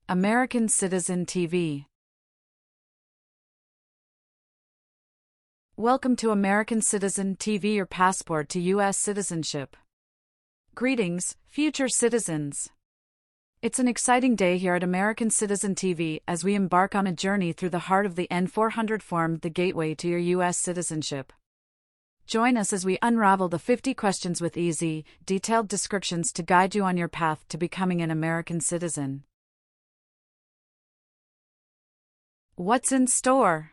American Citizen TV. Welcome to American Citizen TV, your passport to U.S. citizenship. Greetings, future citizens. It's an exciting day here at American Citizen TV as we embark on a journey through the heart of the N400 form, the gateway to your U.S. citizenship. Join us as we unravel the 50 questions with easy, detailed descriptions to guide you on your path to becoming an American citizen. What's in store?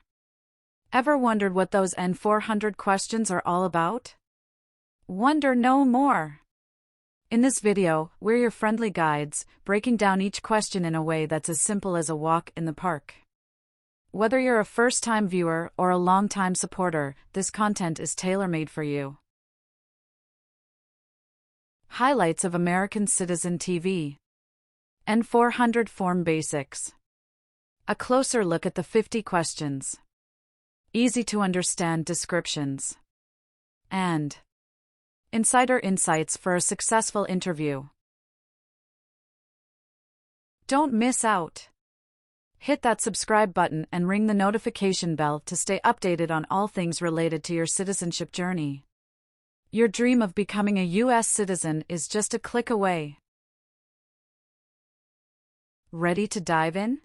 Ever wondered what those N400 questions are all about? Wonder no more. In this video, we're your friendly guides, breaking down each question in a way that's as simple as a walk in the park. Whether you're a first-time viewer or a long-time supporter, this content is tailor-made for you. Highlights of American Citizen TV. N400 Form Basics. A closer look at the 50 questions. Easy-to-understand descriptions. And insider insights for a successful interview. Don't miss out. Hit that subscribe button and ring the notification bell to stay updated on all things related to your citizenship journey. Your dream of becoming a U.S. citizen is just a click away. Ready to dive in?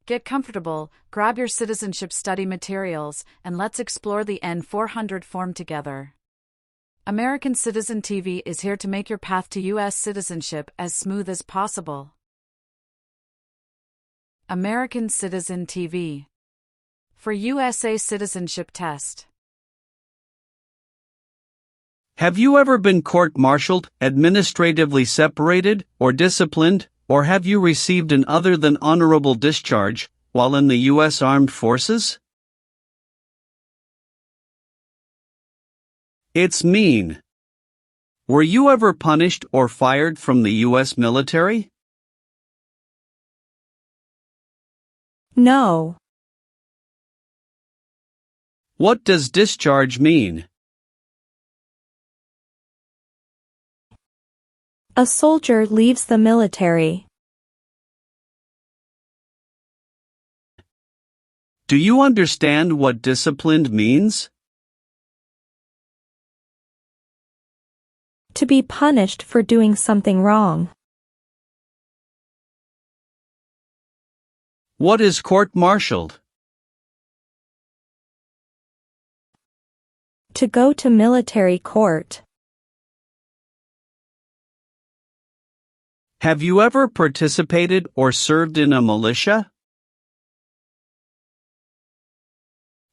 Get comfortable, grab your citizenship study materials, and let's explore the N400 form together. American Citizen TV is here to make your path to U.S. citizenship as smooth as possible. American Citizen TV. For USA Citizenship Test. Have you ever been court-martialed, administratively separated, or disciplined, or have you received an other than honorable discharge while in the U.S. Armed Forces? It's mean. Were you ever punished or fired from the U.S. military? No. What does discharge mean? A soldier leaves the military. Do you understand what disciplined means? To be punished for doing something wrong. What is court-martialed? To go to military court. Have you ever participated or served in a militia?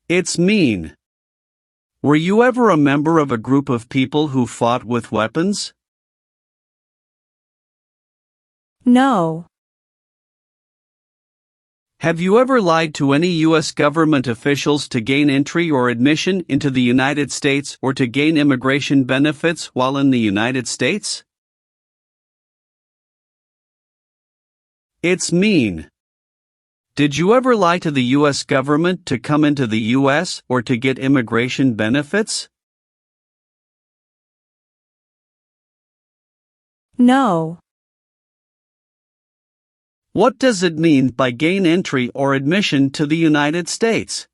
It's mean. Were you ever a member of a group of people who fought with weapons? No. Have you ever lied to any U.S. government officials to gain entry or admission into the United States or to gain immigration benefits while in the United States? It's mean. Did you ever lie to the U.S. government to come into the U.S. or to get immigration benefits? No. What does it mean by gain entry or admission to the United States?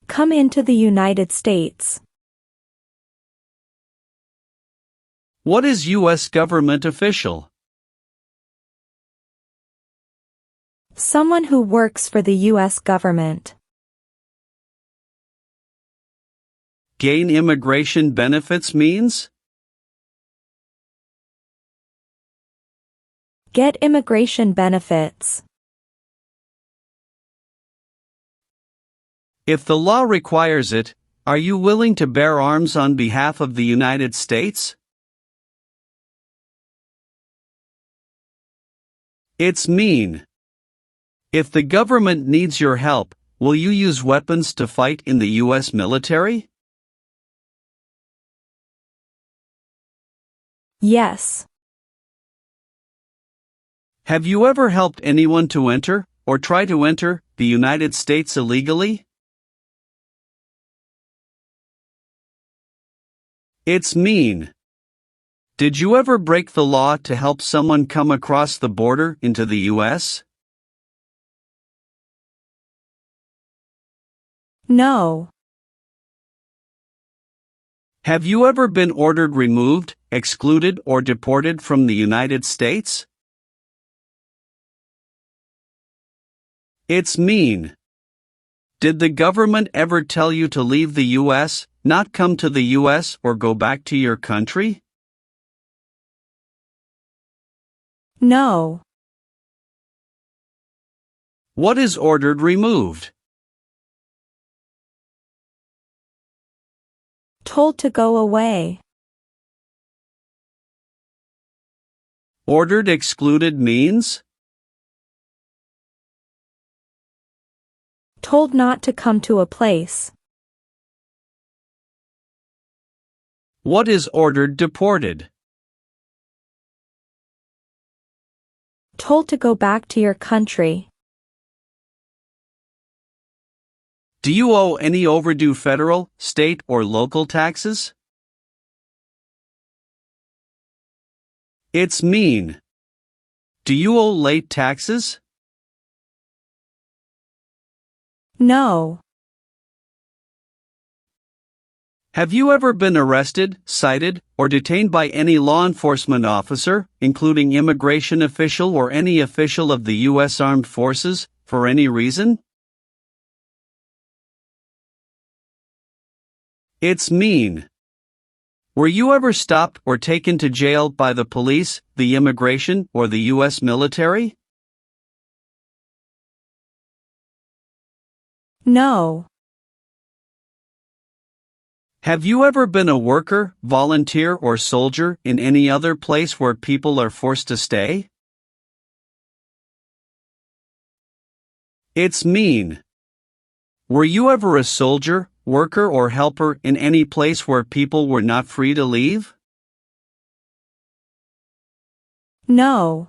Come into the United States. What is U.S. government official? Someone who works for the U.S. government. Gain immigration benefits means? Get immigration benefits. If the law requires it, are you willing to bear arms on behalf of the United States? It's mean. If the government needs your help, will you use weapons to fight in the U.S. military? Yes. Have you ever helped anyone to enter, or try to enter, the United States illegally? It's mean. Did you ever break the law to help someone come across the border into the U.S.? No. Have you ever been ordered removed, excluded, or deported from the United States? It's mean. Did the government ever tell you to leave the U.S., not come to the U.S., or go back to your country? No. What is ordered removed? Told to go away. Ordered excluded means? Told not to come to a place. What is ordered deported? Told to go back to your country. Do you owe any overdue federal, state, or local taxes? It's mean. Do you owe late taxes? No. Have you ever been arrested, cited, or detained by any law enforcement officer, including immigration official or any official of the U.S. Armed Forces, for any reason? It's mean. Were you ever stopped or taken to jail by the police, the immigration, or the U.S. military? No. Have you ever been a worker, volunteer, or soldier in any other place where people are forced to stay? It's mean. Were you ever a soldier, worker, or helper in any place where people were not free to leave? No.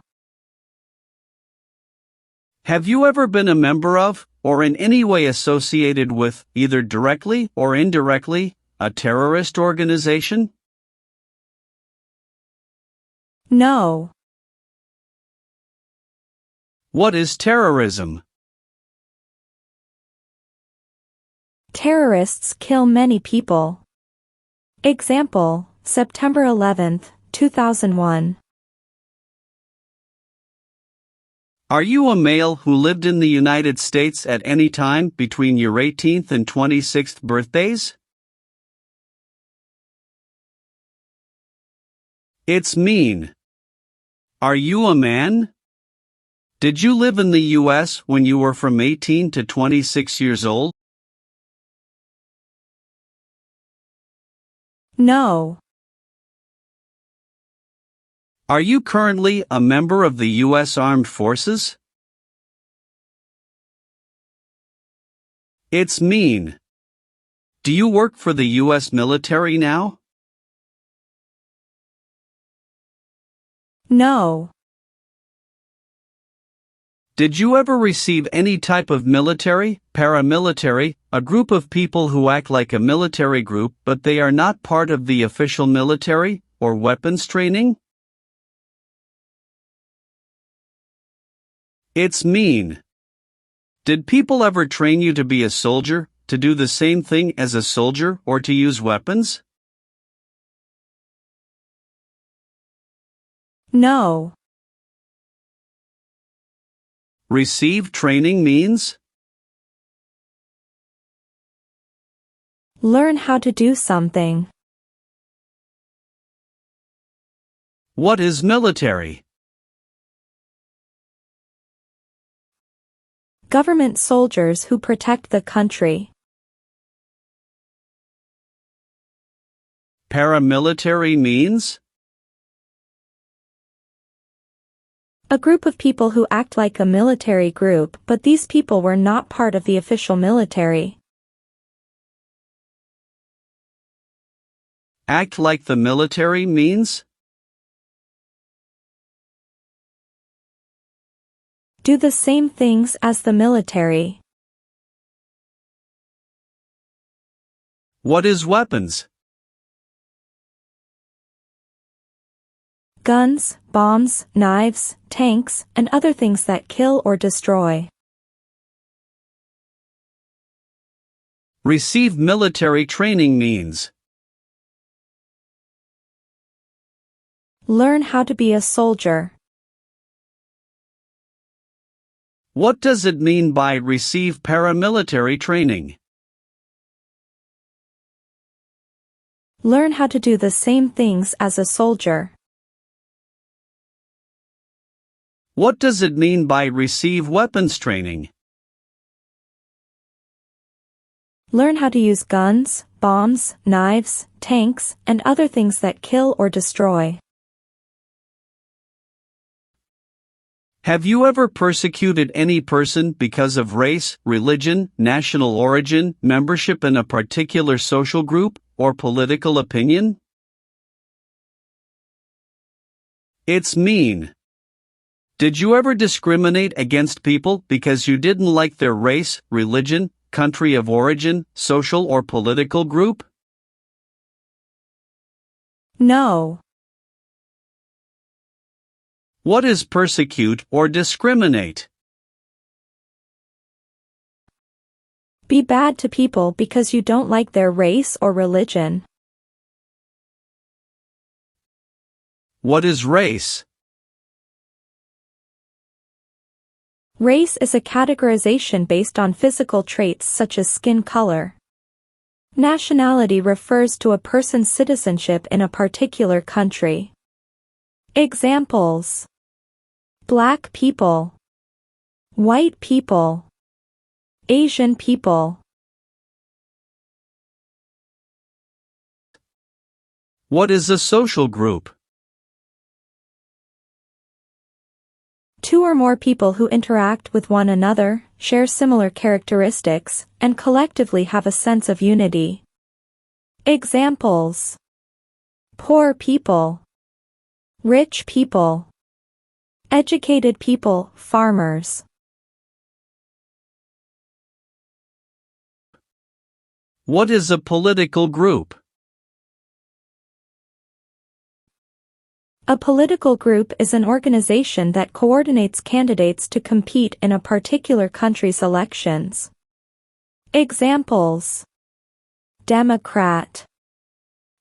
Have you ever been a member of, or in any way associated with, either directly or indirectly, a terrorist organization? No. What is terrorism? Terrorists kill many people. Example, September 11, 2001. Are you a male who lived in the United States at any time between your 18th and 26th birthdays? It's mean. Are you a man? Did you live in the U.S. when you were from 18 to 26 years old? No. Are you currently a member of the U.S. Armed Forces? It's mean. Do you work for the U.S. military now? No. Did you ever receive any type of military, paramilitary, a group of people who act like a military group but they are not part of the official military, or weapons training? It's mean. Did people ever train you to be a soldier, to do the same thing as a soldier, or to use weapons? No. Receive training means? Learn how to do something. What is military? Government soldiers who protect the country. Paramilitary means? A group of people who act like a military group, but these people were not part of the official military. Act like the military means? Do the same things as the military. What is weapons? Guns, bombs, knives, tanks, and other things that kill or destroy. Receive military training means. Learn how to be a soldier. What does it mean by receive paramilitary training? Learn how to do the same things as a soldier. What does it mean by receive weapons training? Learn how to use guns, bombs, knives, tanks, and other things that kill or destroy. Have you ever persecuted any person because of race, religion, national origin, membership in a particular social group, or political opinion? It's mean. Did you ever discriminate against people because you didn't like their race, religion, country of origin, social or political group? No. What is persecute or discriminate? Be bad to people because you don't like their race or religion. What is race? Race is a categorization based on physical traits such as skin color. Nationality refers to a person's citizenship in a particular country. Examples: Black people, white people, Asian people. What is a social group? Two or more people who interact with one another, share similar characteristics, and collectively have a sense of unity. Examples: poor people, rich people, educated people, farmers. What is a political group? A political group is an organization that coordinates candidates to compete in a particular country's elections. Examples: Democrat,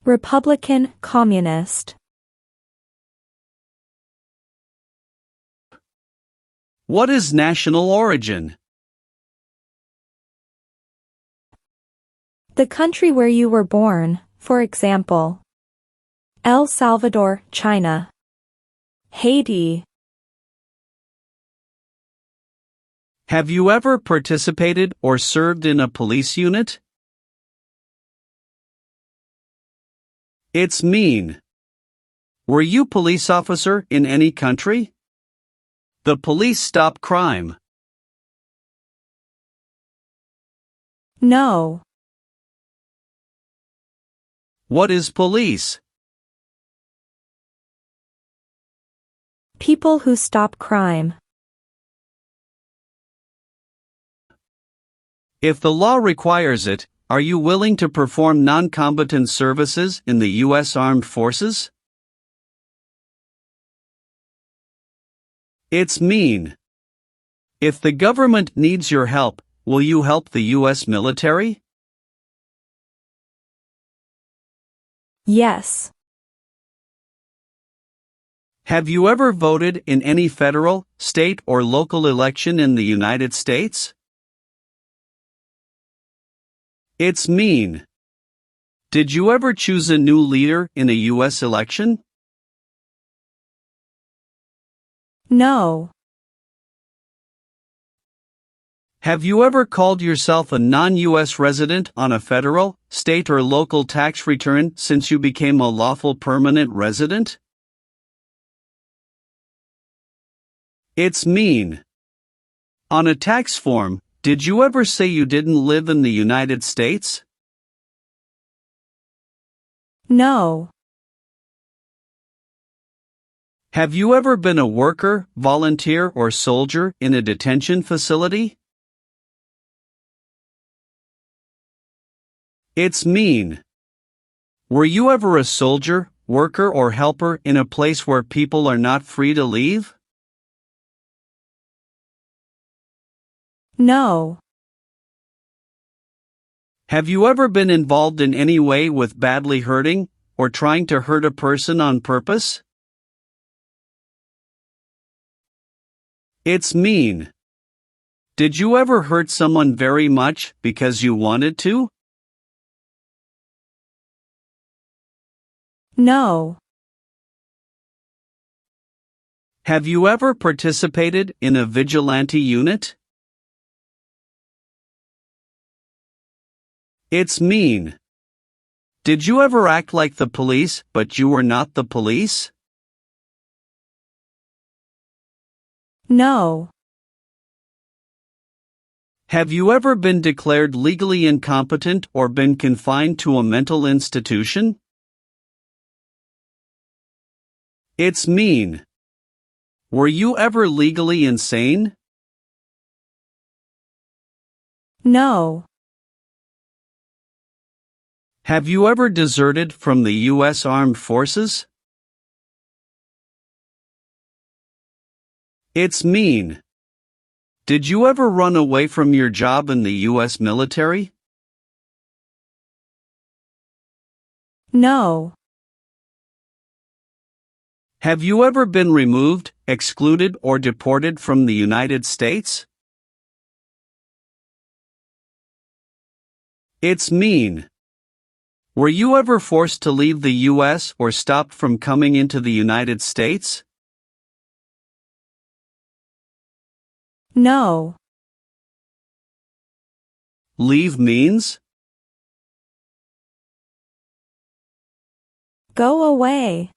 Republican, Communist. What is national origin? The country where you were born, for example, El Salvador, China, Haiti. Have you ever participated or served in a police unit? It's mean. Were you police officer in any country? The police stop crime. No. What is police? People who stop crime. If the law requires it, are you willing to perform non-combatant services in the U.S. Armed Forces? It's mean. If the government needs your help, will you help the U.S. military? Yes. Have you ever voted in any federal, state, or local election in the United States? It's mean. Did you ever choose a new leader in a U.S. election? No. Have you ever called yourself a non-U.S. resident on a federal, state, or local tax return since you became a lawful permanent resident? It's mean. On a tax form, did you ever say you didn't live in the United States? No. Have you ever been a worker, volunteer, or soldier in a detention facility? It's mean. Were you ever a soldier, worker or helper in a place where people are not free to leave? No. Have you ever been involved in any way with badly hurting or trying to hurt a person on purpose? It's mean. Did you ever hurt someone very much because you wanted to? No. Have you ever participated in a vigilante unit? It's mean. Did you ever act like the police but you were not the police? No. Have you ever been declared legally incompetent or been confined to a mental institution? It's mean. Were you ever legally insane? No. Have you ever deserted from the U.S. Armed Forces? It's mean. Did you ever run away from your job in the U.S. military? No. Have you ever been removed, excluded, or deported from the United States? It's mean. Were you ever forced to leave the U.S. or stopped from coming into the United States? No. Leave means? Go away.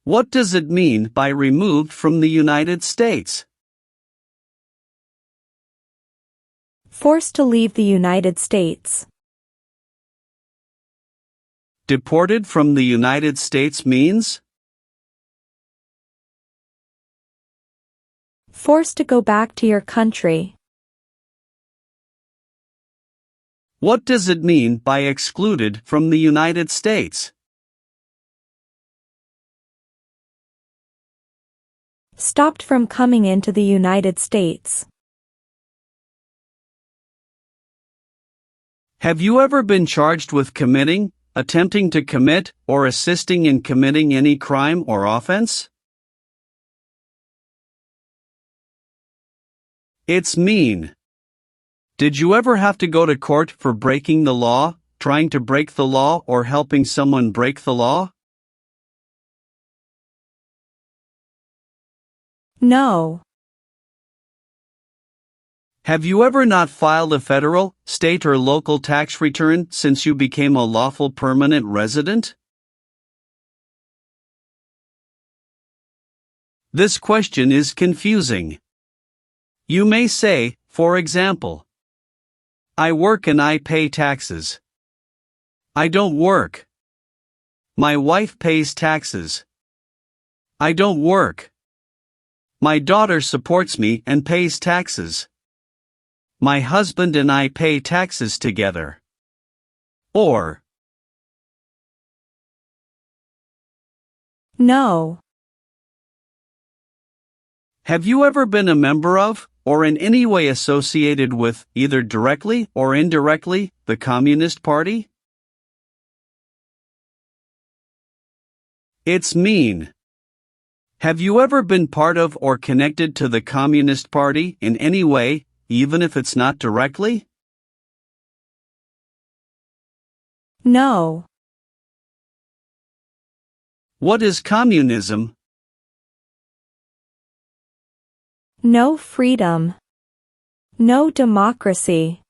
What does it mean by removed from the United States? Forced to leave the United States. Deported from the United States means? Forced to go back to your country. What does it mean by excluded from the United States? Stopped from coming into the United States. Have you ever been charged with committing, attempting to commit, or assisting in committing any crime or offense? It's mean. Did you ever have to go to court for breaking the law, trying to break the law, or helping someone break the law? No. Have you ever not filed a federal, state, or local tax return since you became a lawful permanent resident? This question is confusing. You may say, for example, I work and I pay taxes. I don't work. My wife pays taxes. I don't work. My daughter supports me and pays taxes. My husband and I pay taxes together. Or, No. have you ever been a member of, or in any way associated with, either directly or indirectly, the Communist Party? It's mean. Have you ever been part of or connected to the Communist Party in any way, even if it's not directly? No. What is communism? No freedom. No democracy.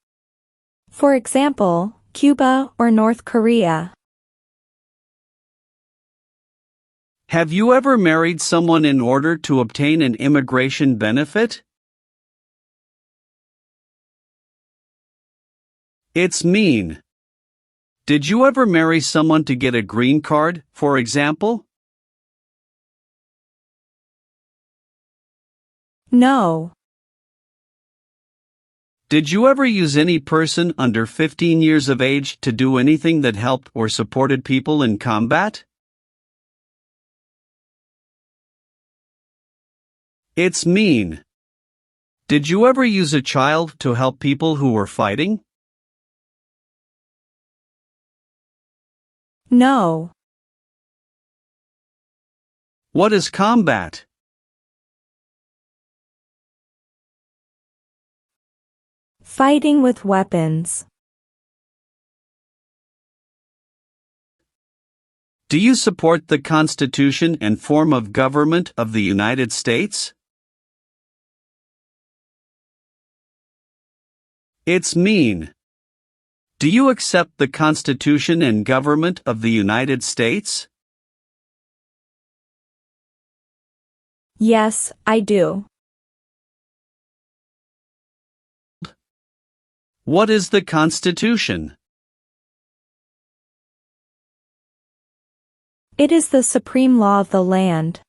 For example, Cuba or North Korea. Have you ever married someone in order to obtain an immigration benefit? It's mean. Did you ever marry someone to get a green card, for example? No. Did you ever use any person under 15 years of age to do anything that helped or supported people in combat? It's mean. Did you ever use a child to help people who were fighting? No. What is combat? Fighting with weapons. Do you support the Constitution and form of government of the United States? It's mean. Do you accept the Constitution and government of the United States? Yes, I do. What is the Constitution? It is the supreme law of the land.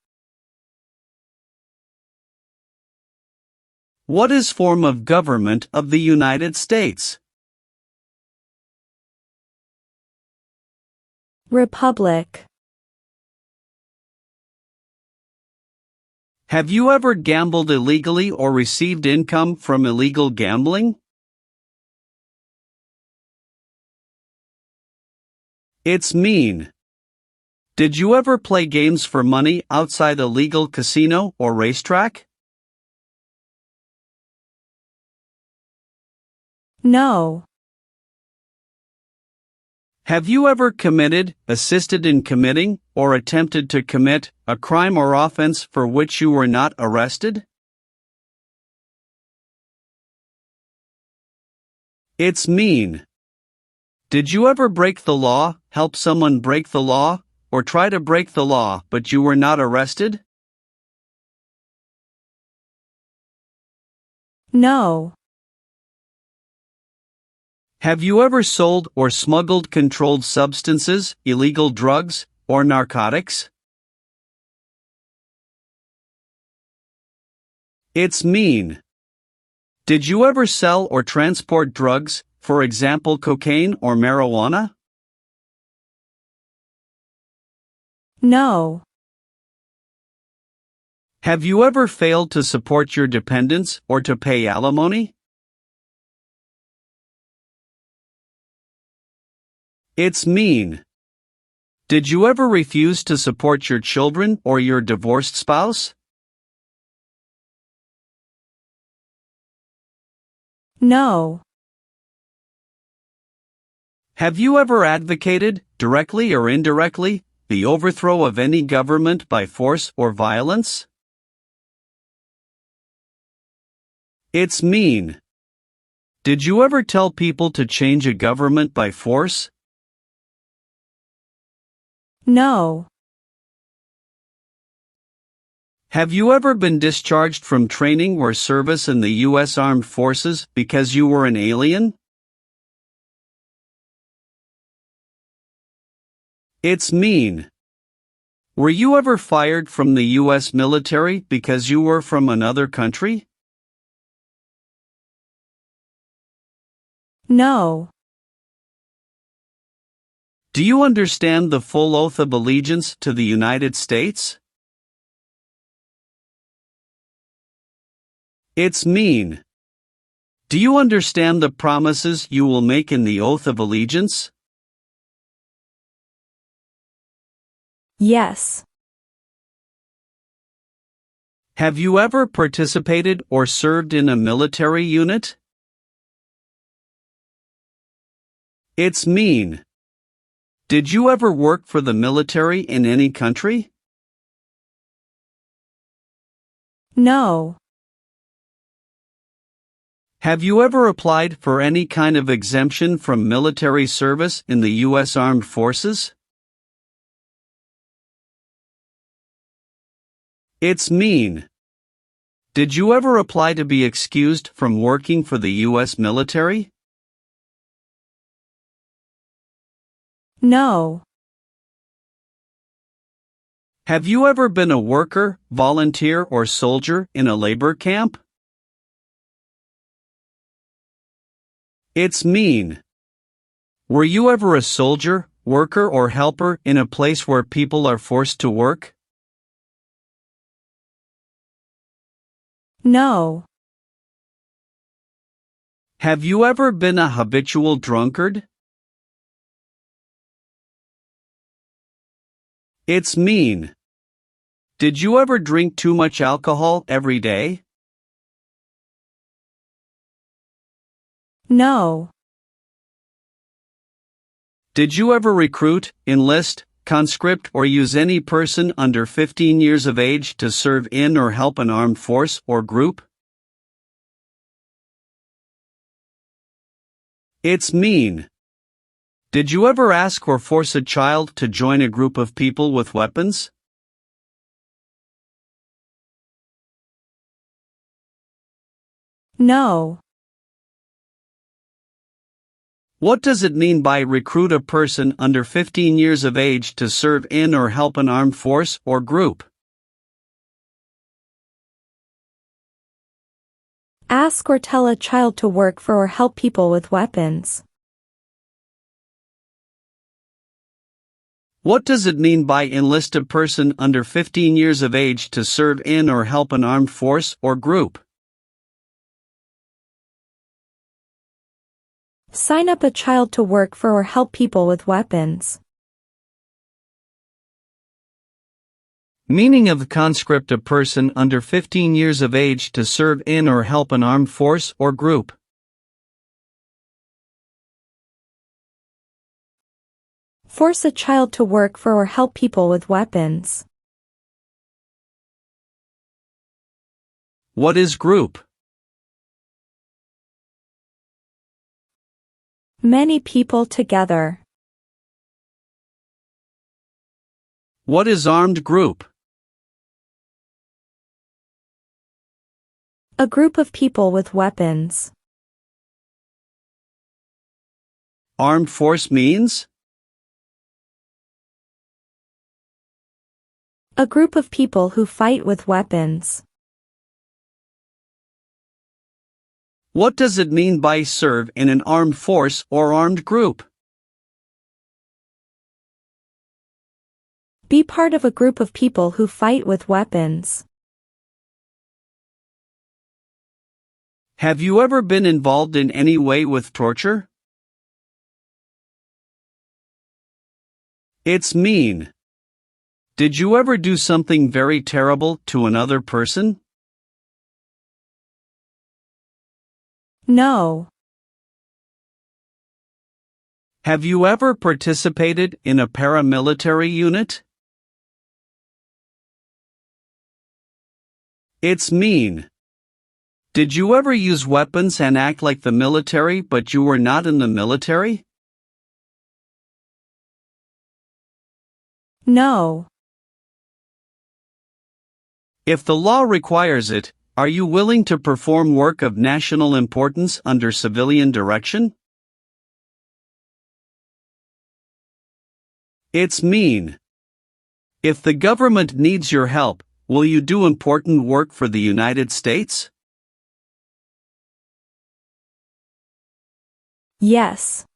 What is form of government of the United States? Republic. Have you ever gambled illegally or received income from illegal gambling? It's mean. Did you ever play games for money outside a legal casino or racetrack? No. Have you ever committed, assisted in committing, or attempted to commit a crime or offense for which you were not arrested? It's mean. Did you ever break the law, help someone break the law, or try to break the law but you were not arrested? No. Have you ever sold or smuggled controlled substances, illegal drugs, or narcotics? It's mean. Did you ever sell or transport drugs, for example cocaine or marijuana? No. Have you ever failed to support your dependents or to pay alimony? It's mean. Did you ever refuse to support your children or your divorced spouse? No. Have you ever advocated, directly or indirectly, the overthrow of any government by force or violence? It's mean. Did you ever tell people to change a government by force? No. Have you ever been discharged from training or service in the U.S. Armed Forces because you were an alien? It's mean. Were you ever fired from the U.S. military because you were from another country? No. Do you understand the full oath of allegiance to the United States? It's mean. Do you understand the promises you will make in the oath of allegiance? Yes. Have you ever participated or served in a military unit? It's mean. Did you ever work for the military in any country? No. Have you ever applied for any kind of exemption from military service in the U.S. Armed Forces? It's mean. Did you ever apply to be excused from working for the U.S. military? No. Have you ever been a worker, volunteer, or soldier in a labor camp? It's mean. Were you ever a soldier, worker, or helper in a place where people are forced to work? No. Have you ever been a habitual drunkard? It's mean. Did you ever drink too much alcohol every day? No. Did you ever recruit, enlist, conscript, or use any person under 15 years of age to serve in or help an armed force or group? It's mean. Did you ever ask or force a child to join a group of people with weapons? No. What does it mean by recruit a person under 15 years of age to serve in or help an armed force or group? Ask or tell a child to work for or help people with weapons. What does it mean by enlist a person under 15 years of age to serve in or help an armed force or group? Sign up a child to work for or help people with weapons. Meaning of conscript: a person under 15 years of age to serve in or help an armed force or group. Force a child to work for or help people with weapons. What is group? Many people together. What is armed group? A group of people with weapons. Armed force means? A group of people who fight with weapons. What does it mean by serve in an armed force or armed group? Be part of a group of people who fight with weapons. Have you ever been involved in any way with torture? It's mean. Did you ever do something very terrible to another person? No. Have you ever participated in a paramilitary unit? It's mean. Did you ever use weapons and act like the military but you were not in the military? No. If the law requires it, are you willing to perform work of national importance under civilian direction? It's mean. If the government needs your help, will you do important work for the United States? Yes.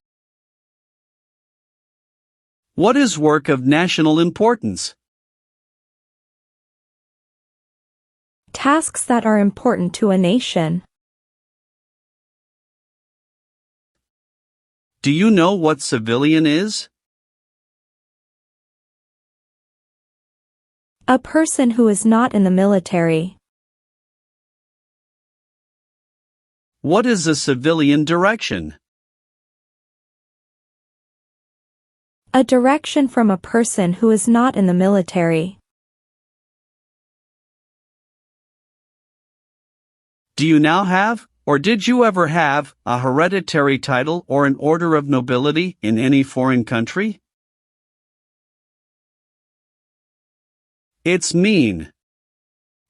What is work of national importance? Tasks that are important to a nation. Do you know what civilian is? A person who is not in the military. What is a civilian direction? A direction from a person who is not in the military. Do you now have, or did you ever have, a hereditary title or an order of nobility in any foreign country? It's mean.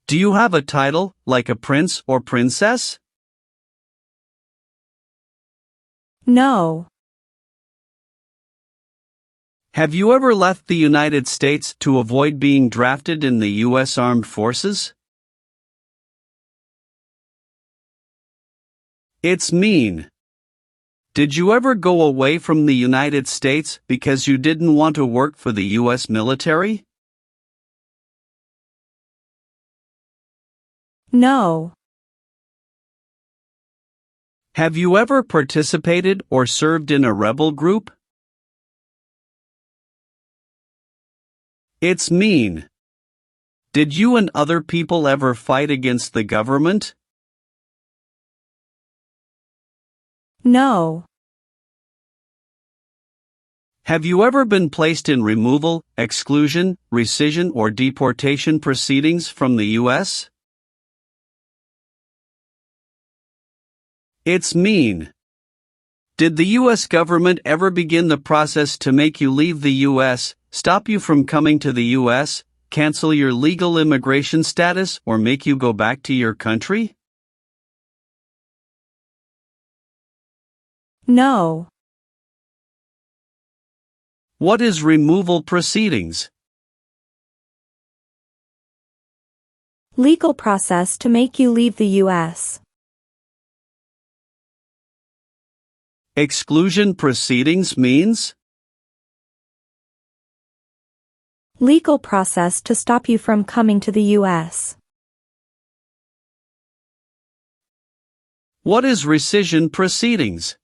Do you have a title, like a prince or princess? No. Have you ever left the United States to avoid being drafted in the U.S. Armed Forces? It's mean. Did you ever go away from the United States because you didn't want to work for the U.S. military? No. Have you ever participated or served in a rebel group? It's mean. Did you and other people ever fight against the government? No. Have you ever been placed in removal, exclusion, rescission, or deportation proceedings from the U.S.? It's mean. Did the U.S. government ever begin the process to make you leave the U.S., stop you from coming to the U.S., cancel your legal immigration status, or make you go back to your country? No. What is removal proceedings? Legal process to make you leave the U.S. Exclusion proceedings means? Legal process to stop you from coming to the U.S. What is rescission proceedings?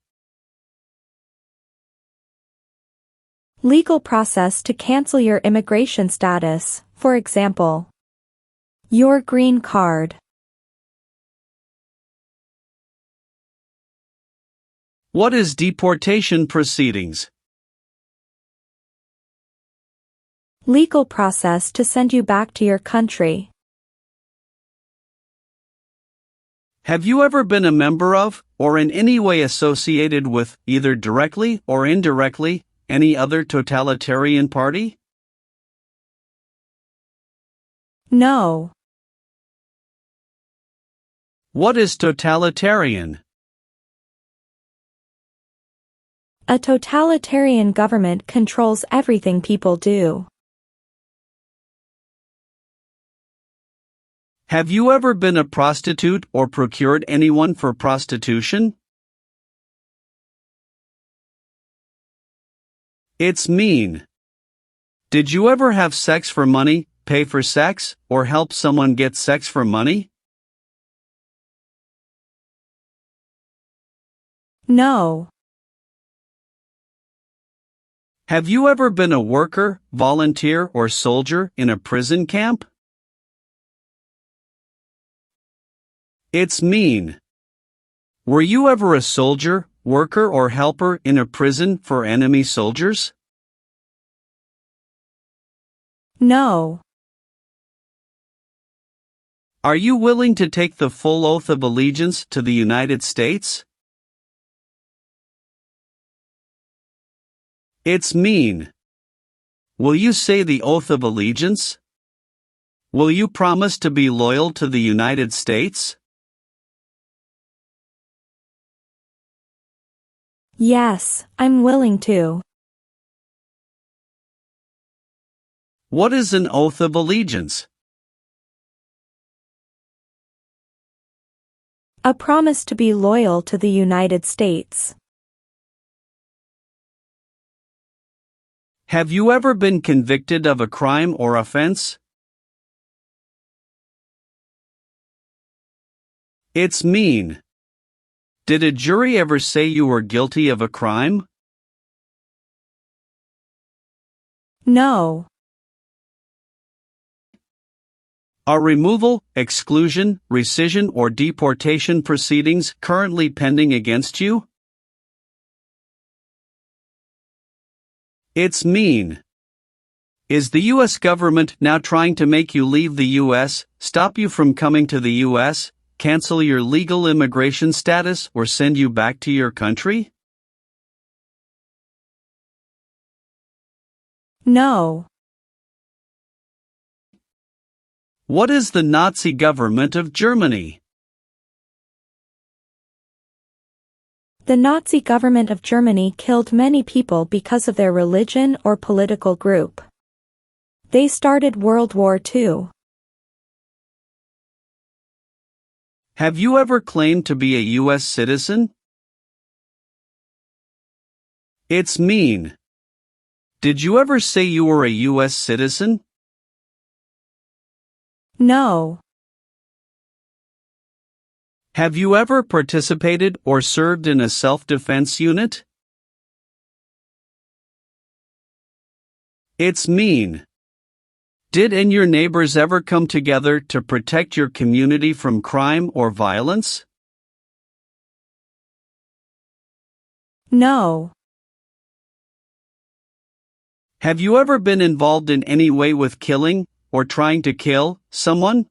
Legal process to cancel your immigration status, for example, your green card. What is deportation proceedings? Legal process to send you back to your country. Have you ever been a member of, or in any way associated with, either directly or indirectly, any other totalitarian party? No. What is totalitarian? A totalitarian government controls everything people do. Have you ever been a prostitute or procured anyone for prostitution? It's mean. Did you ever have sex for money, pay for sex, or help someone get sex for money? No. Have you ever been a worker, volunteer, or soldier in a prison camp? It's mean. Were you ever a soldier, worker, or helper in a prison for enemy soldiers? No. Are you willing to take the full oath of allegiance to the United States? It's mean. Will you say the oath of allegiance? Will you promise to be loyal to the United States? Yes, I'm willing to. What is an oath of allegiance? A promise to be loyal to the United States. Have you ever been convicted of a crime or offense? It's mean. Did a jury ever say you were guilty of a crime? No. Are removal, exclusion, rescission, or deportation proceedings currently pending against you? It's mean. Is the U.S. government now trying to make you leave the U.S., stop you from coming to the U.S., cancel your legal immigration status, or send you back to your country? No. What is the Nazi government of Germany? The Nazi government of Germany killed many people because of their religion or political group. They started World War II. Have you ever claimed to be a U.S. citizen? It's mean. Did you ever say you were a U.S. citizen? No. Have you ever participated or served in a self-defense unit? It's mean. Did and your neighbors ever come together to protect your community from crime or violence? No. Have you ever been involved in any way with killing or trying to kill someone?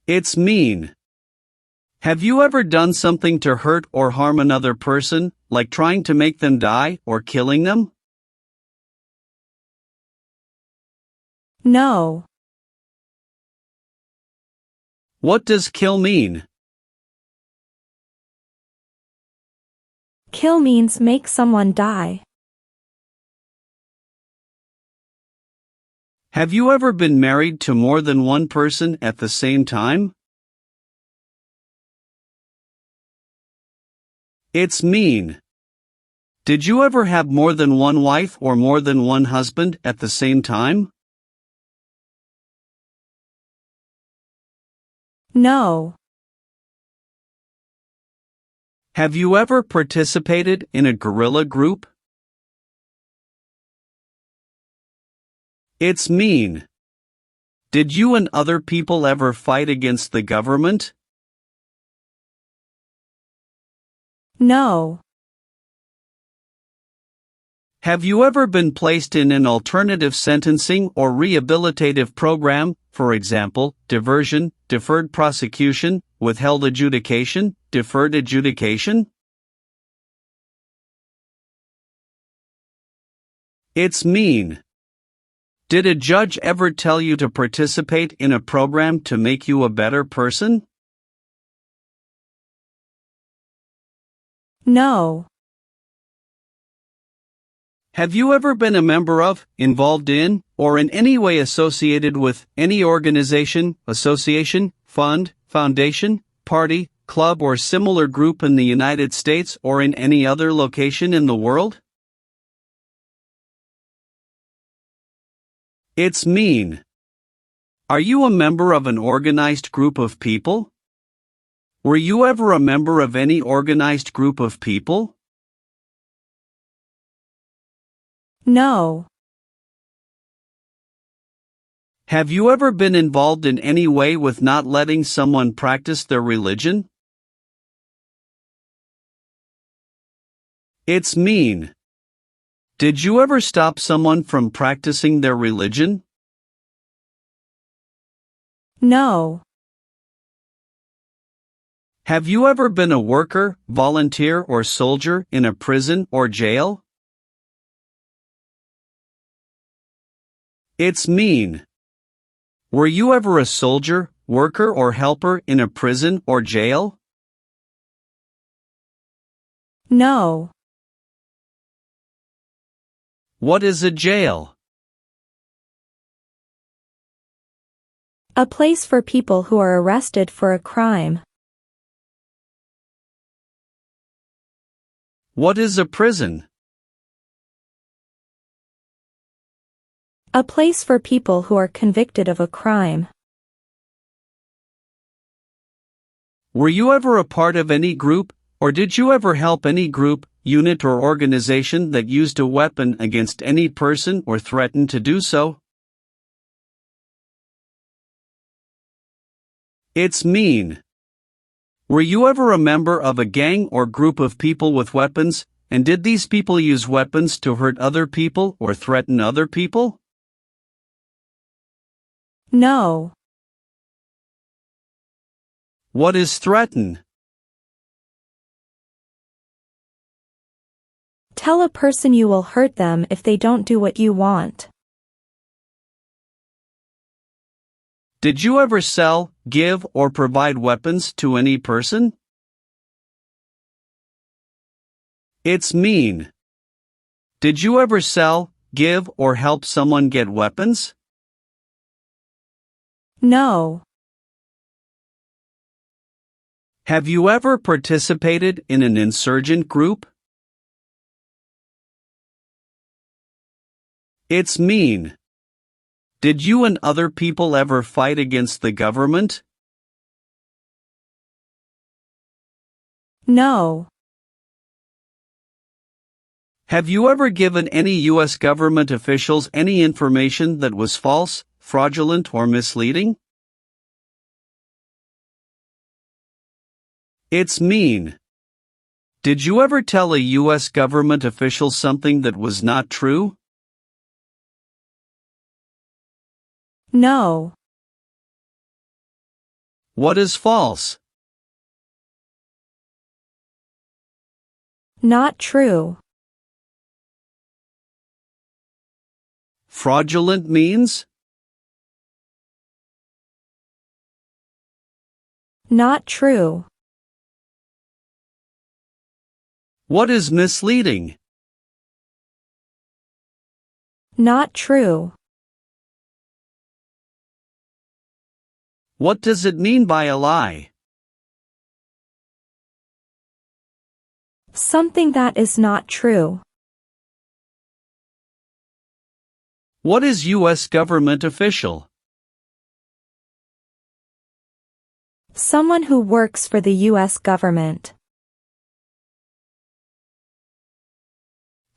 It's mean. Have you ever done something to hurt or harm another person, like trying to make them die or killing them? No. What does kill mean? Kill means make someone die. Have you ever been married to more than one person at the same time? It's mean. Did you ever have more than one wife or more than one husband at the same time? No. Have you ever participated in a guerrilla group? It's mean. Did you and other people ever fight against the government? No. Have you ever been placed in an alternative sentencing or rehabilitative program, for example, diversion, deferred prosecution, withheld adjudication, deferred adjudication? It's mean. Did a judge ever tell you to participate in a program to make you a better person? No. Have you ever been a member of, involved in, or in any way associated with any organization, association, fund, foundation, party, club, or similar group in the United States or in any other location in the world? It's mean. Are you a member of an organized group of people? Were you ever a member of any organized group of people? No. Have you ever been involved in any way with not letting someone practice their religion? It's mean. Did you ever stop someone from practicing their religion? No. Have you ever been a worker, volunteer, or soldier in a prison or jail? It's mean. Were you ever a soldier, worker, or helper in a prison or jail? No. What is a jail? A place for people who are arrested for a crime. What is a prison? A place for people who are convicted of a crime. Were you ever a part of any group, or did you ever help any group, unit, or organization that used a weapon against any person or threatened to do so? It's mean. Were you ever a member of a gang or group of people with weapons, and did these people use weapons to hurt other people or threaten other people? No. What is threaten? Tell a person you will hurt them if they don't do what you want. Did you ever sell, give, or provide weapons to any person? It's mean. Did you ever sell, give, or help someone get weapons? No. Have you ever participated in an insurgent group? It's mean. Did you and other people ever fight against the government? No. Have you ever given any U.S. government officials any information that was false, fraudulent, or misleading? It's mean. Did you ever tell a U.S. government official something that was not true? No. What is false? Not true. Fraudulent means? Not true. What is misleading? Not true. What does it mean by a lie? Something that is not true. What is U.S. government official? Someone who works for the U.S. government.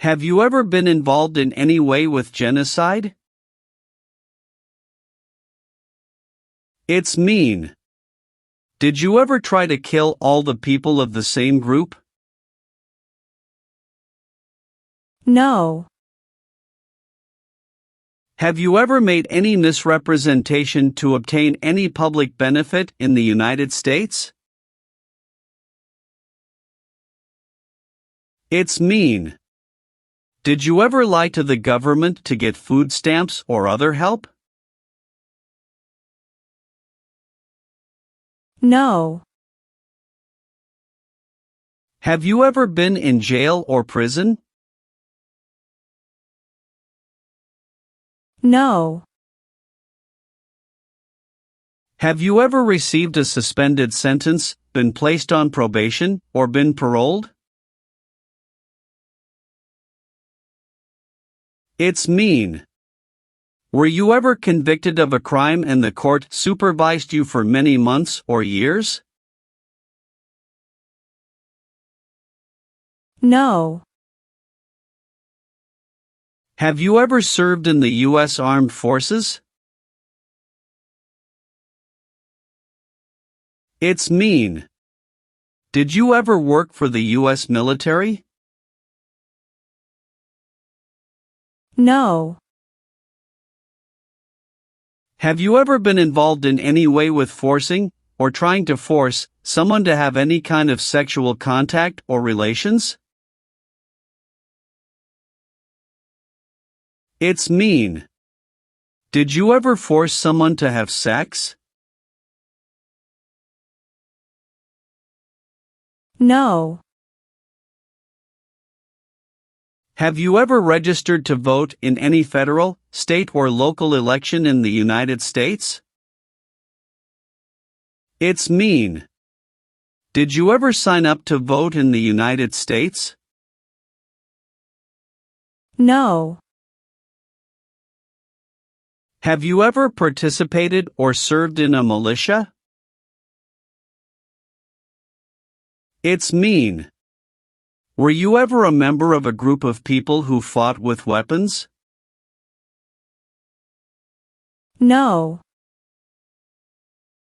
Have you ever been involved in any way with genocide? It's mean. Did you ever try to kill all the people of the same group? No. Have you ever made any misrepresentation to obtain any public benefit in the United States? It's mean. Did you ever lie to the government to get food stamps or other help? No. Have you ever been in jail or prison? No. Have you ever received a suspended sentence, been placed on probation, or been paroled? It's mean. Were you ever convicted of a crime and the court supervised you for many months or years? No. Have you ever served in the U.S. Armed Forces? It's mean. Did you ever work for the U.S. military? No. Have you ever been involved in any way with forcing, or trying to force, someone to have any kind of sexual contact or relations? It's mean. Did you ever force someone to have sex? No. Have you ever registered to vote in any federal, state, or local election in the United States? It's mean. Did you ever sign up to vote in the United States? No. Have you ever participated or served in a militia? It's mean. Were you ever a member of a group of people who fought with weapons? No.